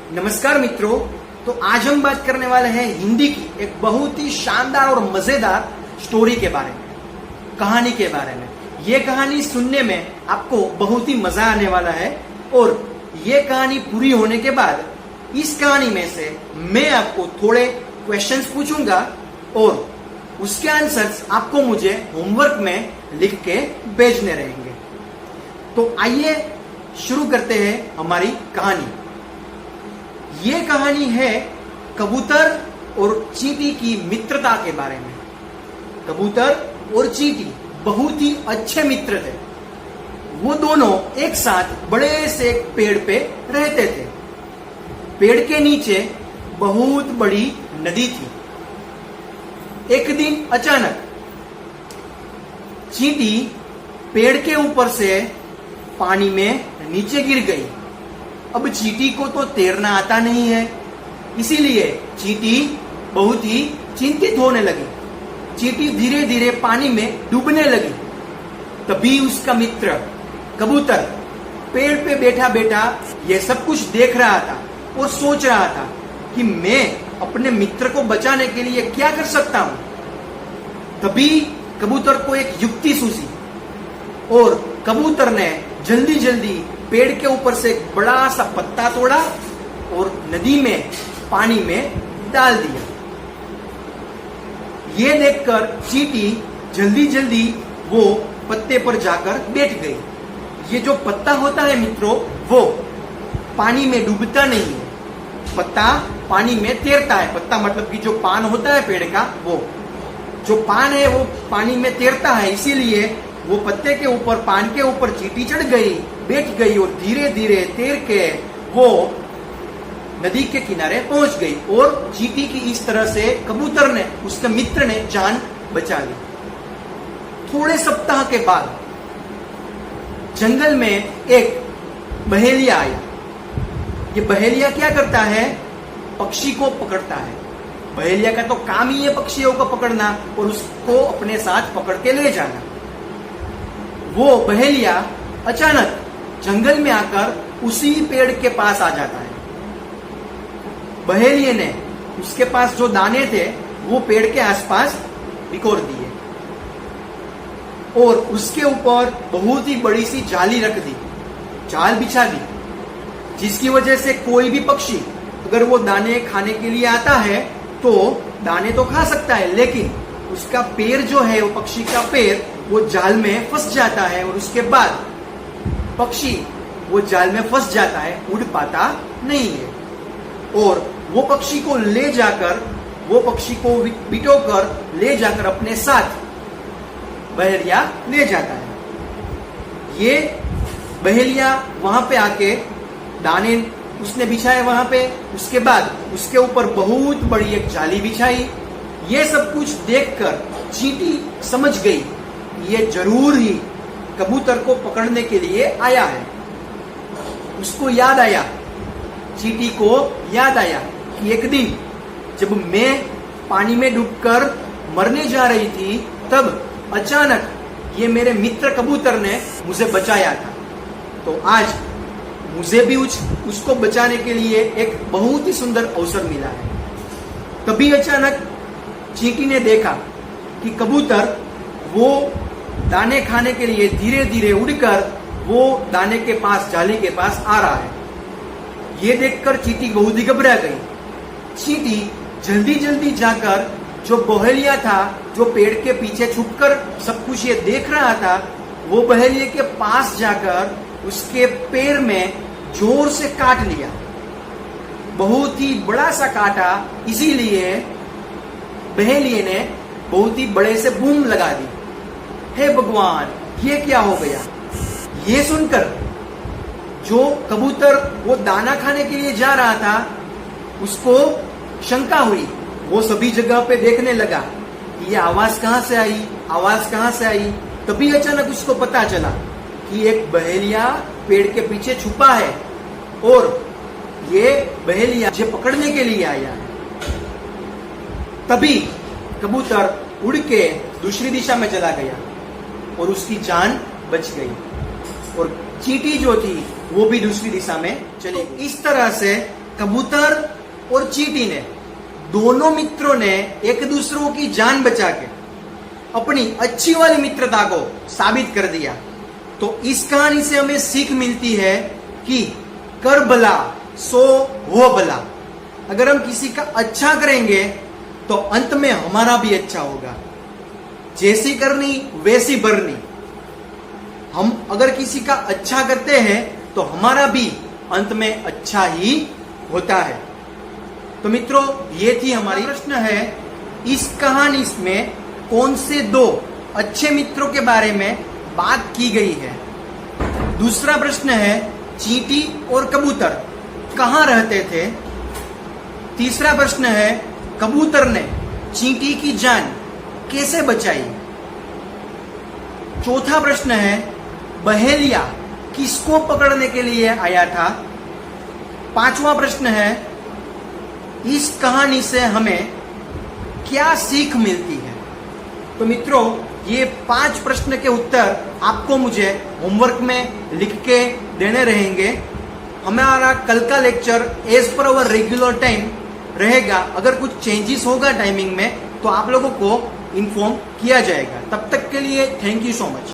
नमस्कार मित्रों। तो आज हम बात करने वाले हैं हिंदी की एक बहुत ही शानदार और मजेदार स्टोरी के बारे में, कहानी के बारे में। ये कहानी सुनने में आपको बहुत ही मजा आने वाला है और ये कहानी पूरी होने के बाद इस कहानी में से मैं आपको थोड़े क्वेश्चंस पूछूंगा और उसके आंसर्स आपको मुझे होमवर्क में लिख के भेजने रहेंगे। तो आइए शुरू करते हैं हमारी कहानी। ये कहानी है कबूतर और चींटी की मित्रता के बारे में। कबूतर और चींटी बहुत ही अच्छे मित्र थे। वो दोनों एक साथ बड़े से एक पेड़ पे रहते थे। पेड़ के नीचे बहुत बड़ी नदी थी। एक दिन अचानक चींटी पेड़ के ऊपर से पानी में नीचे गिर गई। अब चींटी को तो तैरना आता नहीं है, इसीलिए चींटी बहुत ही चिंतित होने लगी। चींटी धीरे धीरे पानी में डूबने लगी। तभी उसका मित्र कबूतर पेड़ पे बैठा बैठा ये सब कुछ देख रहा था और सोच रहा था कि मैं अपने मित्र को बचाने के लिए क्या कर सकता हूं। तभी कबूतर को एक युक्ति सूझी और कबूतर ने जल्दी जल्दी पेड़ के ऊपर से एक बड़ा सा पत्ता तोड़ा और नदी में पानी में डाल दिया। ये देखकर चींटी जल्दी जल्दी वो पत्ते पर जाकर बैठ गई। ये जो पत्ता होता है मित्रों, वो पानी में डूबता नहीं है, पत्ता पानी में तैरता है। पत्ता मतलब कि जो पान होता है पेड़ का, वो जो पान है वो पानी में तैरता है। इसीलिए वो पत्ते के ऊपर, पान के ऊपर चींटी चढ़ गई, बैठ गई और धीरे धीरे तैर के वो नदी के किनारे पहुंच गई। और चींटी की इस तरह से कबूतर ने, उसके मित्र ने जान बचा ली। थोड़े सप्ताह के बाद जंगल में एक बहेलिया आया। ये बहेलिया क्या करता है? पक्षी को पकड़ता है। बहेलिया का तो काम ही है पक्षियों को पकड़ना और उसको अपने साथ पकड़ के ले जाना। वो बहेलिया अचानक जंगल में आकर उसी पेड़ के पास आ जाता है। बहेलिये ने उसके पास जो दाने थे वो पेड़ के आसपास बिखोर दिए और उसके ऊपर बहुत ही बड़ी सी जाली रख दी, जाल बिछा दी, जिसकी वजह से कोई भी पक्षी अगर वो दाने खाने के लिए आता है तो दाने तो खा सकता है, लेकिन उसका पैर जो है, वो पक्षी का पैर, वो जाल में फंस जाता है और उसके बाद पक्षी वो जाल में फंस जाता है, उड़ पाता नहीं है। और वो पक्षी को ले जाकर, वो पक्षी को बिटोकर ले जाकर अपने साथ बहेलिया ले जाता है। ये बहेलिया वहां पे आके दाने उसने बिछाए वहां पे, उसके बाद उसके ऊपर बहुत बड़ी एक जाली बिछाई। ये सब कुछ देखकर चींटी समझ गई ये जरूर ही कबूतर को पकड़ने के लिए आया है। उसको याद आया, चींटी को याद आया कि एक दिन जब मैं पानी में डूबकर मरने जा रही थी, तब अचानक ये मेरे मित्र कबूतर ने मुझे बचाया था। तो आज मुझे भी उसको बचाने के लिए एक बहुत ही सुंदर अवसर मिला है। तभी अचानक चींटी ने देखा कि कबूतर वो दाने खाने के लिए धीरे धीरे उड़कर वो दाने के पास, जाली के पास आ रहा है। ये देखकर चींटी बहुत ही घबरा गई। चींटी जल्दी जल्दी जाकर जो बहेलिया था, जो पेड़ के पीछे छुपकर सब कुछ ये देख रहा था, वो बहेलिये के पास जाकर उसके पैर में जोर से काट लिया। बहुत ही बड़ा सा काटा, इसीलिए बहेलिये ने बहुत ही बड़े से बूम लगा दी। हे भगवान, ये क्या हो गया? ये सुनकर जो कबूतर वो दाना खाने के लिए जा रहा था, उसको शंका हुई। वो सभी जगह पे देखने लगा कि ये आवाज कहां से आई, आवाज कहां से आई। तभी अचानक उसको पता चला कि एक बहेलिया पेड़ के पीछे छुपा है और ये बहेलिया मुझे पकड़ने के लिए आया है। तभी कबूतर उड़ के दूसरी दिशा में चला गया और उसकी जान बच गई और चींटी जो थी वो भी दूसरी दिशा में चली गई। इस तरह से कबूतर और चींटी ने, दोनों मित्रों ने एक दूसरों की जान बचा के अपनी अच्छी वाली मित्रता को साबित कर दिया। तो इस कहानी से हमें सीख मिलती है कि कर भला सो हो भला। अगर हम किसी का अच्छा करेंगे तो अंत में हमारा भी अच्छा होगा। जैसी करनी वैसी भरनी। हम अगर किसी का अच्छा करते हैं तो हमारा भी अंत में अच्छा ही होता है। तो मित्रों, ये थी हमारी प्रश्न है, इस कहानी में कौन से दो अच्छे मित्रों के बारे में बात की गई है। दूसरा प्रश्न है, चींटी और कबूतर कहाँ रहते थे। तीसरा प्रश्न है, कबूतर ने चींटी की जान कैसे बचाई। चौथा प्रश्न है, बहेलिया किसको पकड़ने के लिए आया था। पांचवा प्रश्न है, इस कहानी से हमें क्या सीख मिलती है। तो मित्रों, ये 5 प्रश्न के उत्तर आपको मुझे होमवर्क में लिख के देने रहेंगे। हमारा कल का लेक्चर एज पर अवर रेगुलर टाइम रहेगा। अगर कुछ चेंजेस होगा टाइमिंग में तो आप लोगों को इन्फॉर्म किया जाएगा। तब तक के लिए थैंक यू सो मच।